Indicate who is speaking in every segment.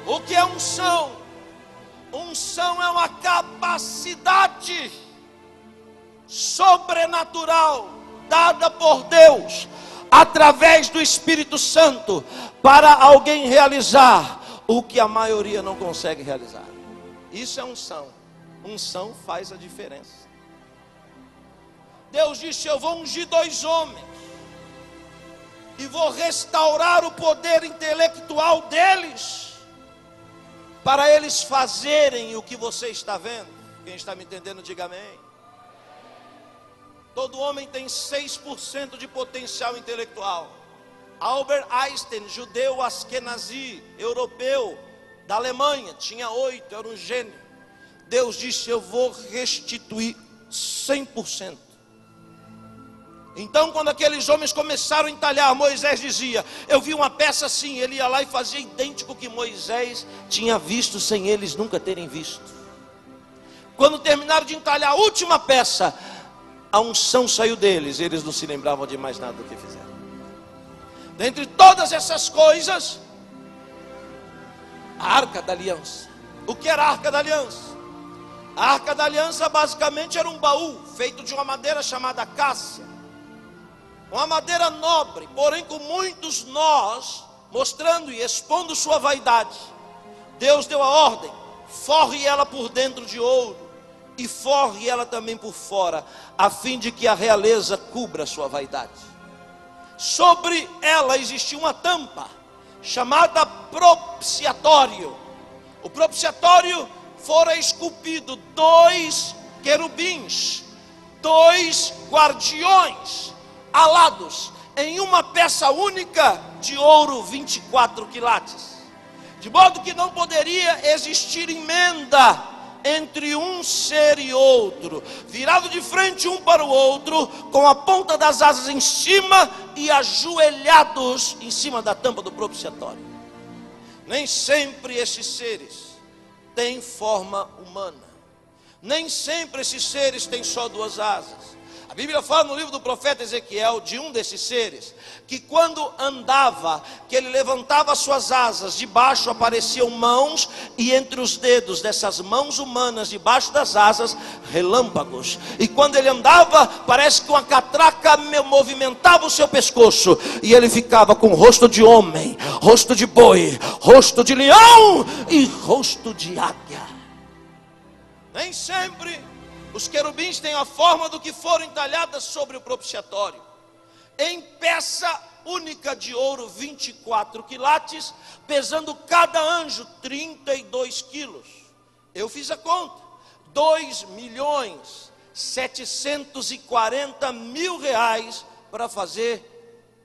Speaker 1: O que é unção? Unção é uma capacidade sobrenatural dada por Deus através do Espírito Santo para alguém realizar o que a maioria não consegue realizar. Isso é unção. Unção faz a diferença. Deus disse: eu vou ungir 2 homens e vou restaurar o poder intelectual deles, para eles fazerem o que você está vendo. Quem está me entendendo, diga amém. Todo homem tem 6% de potencial intelectual. Albert Einstein, judeu askenazi, europeu, da Alemanha, tinha 8, era um gênio. Deus disse: eu vou restituir 100%. Então, quando aqueles homens começaram a entalhar, Moisés dizia: eu vi uma peça assim. Ele ia lá e fazia idêntico ao que Moisés tinha visto, sem eles nunca terem visto. Quando terminaram de entalhar a última peça, a unção saiu deles, eles não se lembravam de mais nada do que fizeram. Dentre todas essas coisas, a Arca da Aliança. O que era a Arca da Aliança? A Arca da Aliança basicamente era um baú feito de uma madeira chamada cássia, uma madeira nobre, porém com muitos nós, mostrando e expondo sua vaidade. Deus deu a ordem: forre ela por dentro de ouro e forre ela também por fora, a fim de que a realeza cubra sua vaidade. Sobre ela existia uma tampa chamada propiciatório. O propiciatório fora esculpido 2 querubins, 2 guardiões alados em uma peça única de ouro 24 quilates, de modo que não poderia existir emenda entre um ser e outro, virado de frente um para o outro, com a ponta das asas em cima e ajoelhados em cima da tampa do propiciatório. Nem sempre esses seres têm forma humana, nem sempre esses seres têm só 2 asas. A Bíblia fala no livro do profeta Ezequiel de um desses seres, que quando andava, que ele levantava as suas asas, debaixo apareciam mãos, e entre os dedos dessas mãos humanas, debaixo das asas, relâmpagos. E quando ele andava, parece que uma catraca movimentava o seu pescoço, e ele ficava com rosto de homem, rosto de boi, rosto de leão e rosto de águia. Nem sempre os querubins têm a forma do que foram entalhadas sobre o propiciatório, em peça única de ouro 24 quilates, pesando cada anjo 32 quilos. Eu fiz a conta: 2.740.000 reais para fazer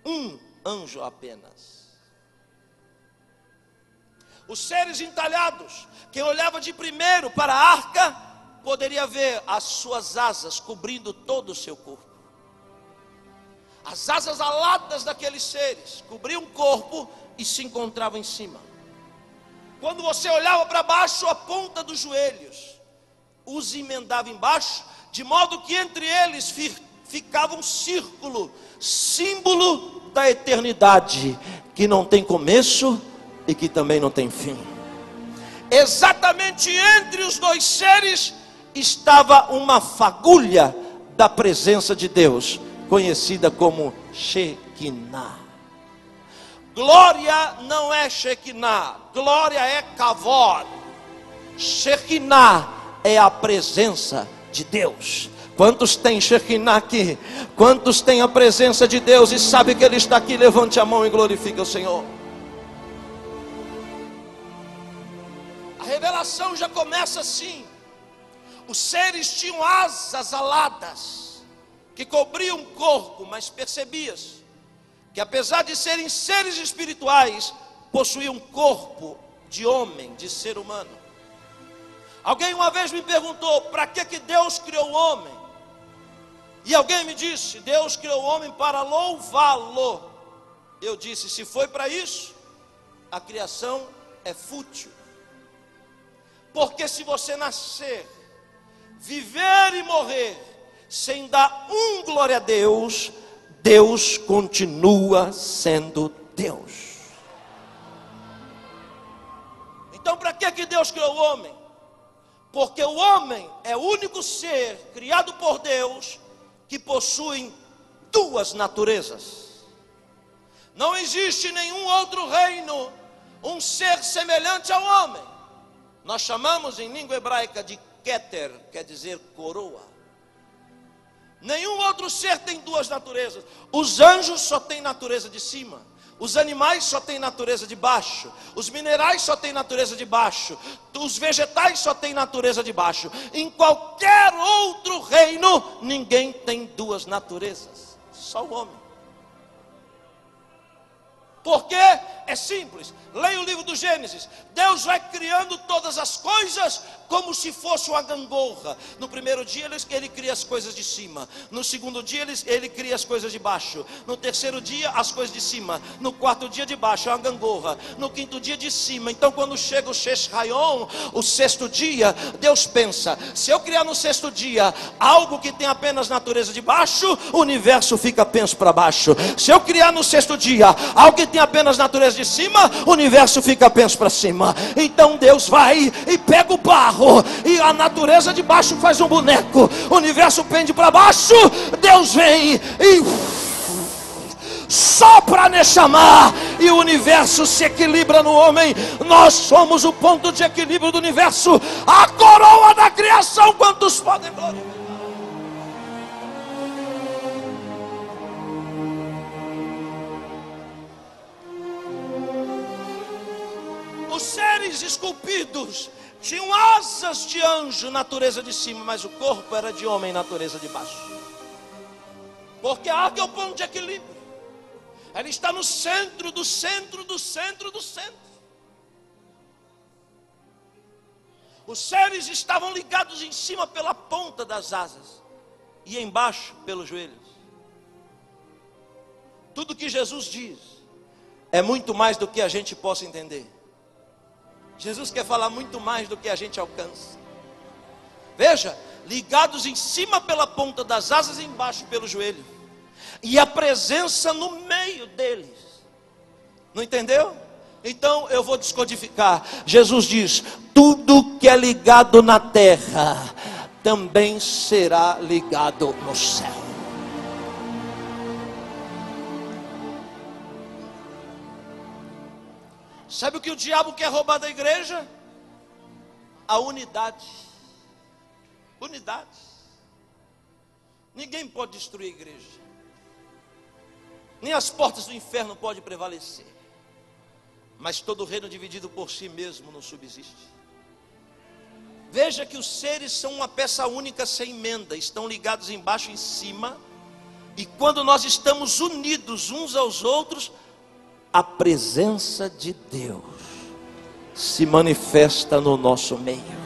Speaker 1: um anjo apenas. Os seres entalhados, quem olhava de primeiro para a arca poderia ver as suas asas cobrindo todo o seu corpo. As asas aladas daqueles seres cobriam o corpo e se encontravam em cima. Quando você olhava para baixo, a ponta dos joelhos os emendava embaixo, de modo que entre eles ficava um círculo, símbolo da eternidade, que não tem começo e que também não tem fim. Exatamente entre os 2 seres estava uma fagulha da presença de Deus, conhecida como Shekinah. Glória não é Shekinah, glória é Kavod. Shekinah é a presença de Deus. Quantos tem Shekinah aqui? Quantos tem a presença de Deus e sabe que Ele está aqui? Levante a mão e glorifique o Senhor. A revelação já começa assim. Os seres tinham asas aladas que cobriam o corpo, mas percebias que apesar de serem seres espirituais, possuíam um corpo de homem, de ser humano. Alguém uma vez me perguntou: para que Deus criou o homem? E alguém me disse: Deus criou o homem para louvá-lo. Eu disse: se foi para isso, a criação é fútil. Porque se você nascer, viver e morrer sem dar um glória a Deus, Deus continua sendo Deus. Então, para que Deus criou o homem? Porque o homem é o único ser criado por Deus que possui duas naturezas. Não existe nenhum outro reino, um ser semelhante ao homem. Nós chamamos em língua hebraica de Keter, quer dizer coroa. Nenhum outro ser tem duas naturezas. Os anjos só têm natureza de cima. Os animais só têm natureza de baixo. Os minerais só têm natureza de baixo. Os vegetais só têm natureza de baixo. Em qualquer outro reino, ninguém tem duas naturezas. Só o homem. Por quê? É simples. Leia o livro do Gênesis. Deus vai criando todas as coisas como se fosse uma gangorra. No primeiro dia ele cria as coisas de cima. No segundo dia ele cria as coisas de baixo. No terceiro dia as coisas de cima. No quarto dia de baixo é uma gangorra. No quinto dia de cima. Então quando chega o Shesh Rayon, o sexto dia, Deus pensa: se eu criar no sexto dia algo que tem apenas natureza de baixo, o universo fica penso para baixo. Se eu criar no sexto dia algo que tem apenas natureza de cima, o universo fica penso para cima. Então Deus vai e pega o barro, e a natureza de baixo faz um boneco, o universo pende para baixo, Deus vem e sopra Neshama, e o universo se equilibra no homem. Nós somos o ponto de equilíbrio do universo, a coroa da criação. Quantos podem glorificar? Os seres esculpidos tinham asas de anjo, natureza de cima, mas o corpo era de homem, natureza de baixo. Porque a arca é o ponto de equilíbrio. Ela está no centro do centro do centro do centro. Os seres estavam ligados em cima pela ponta das asas e embaixo pelos joelhos. Tudo que Jesus diz é muito mais do que a gente possa entender. Jesus quer falar muito mais do que a gente alcança. Veja, ligados em cima pela ponta das asas e embaixo pelo joelho. E a presença no meio deles. Não entendeu? Então eu vou descodificar. Jesus diz: tudo que é ligado na terra também será ligado no céu. Sabe o que o diabo quer roubar da igreja? A unidade. Unidade. Ninguém pode destruir a igreja. Nem as portas do inferno podem prevalecer. Mas todo reino dividido por si mesmo não subsiste. Veja que os seres são uma peça única sem emenda. Estão ligados embaixo e em cima. E quando nós estamos unidos uns aos outros, a presença de Deus se manifesta no nosso meio.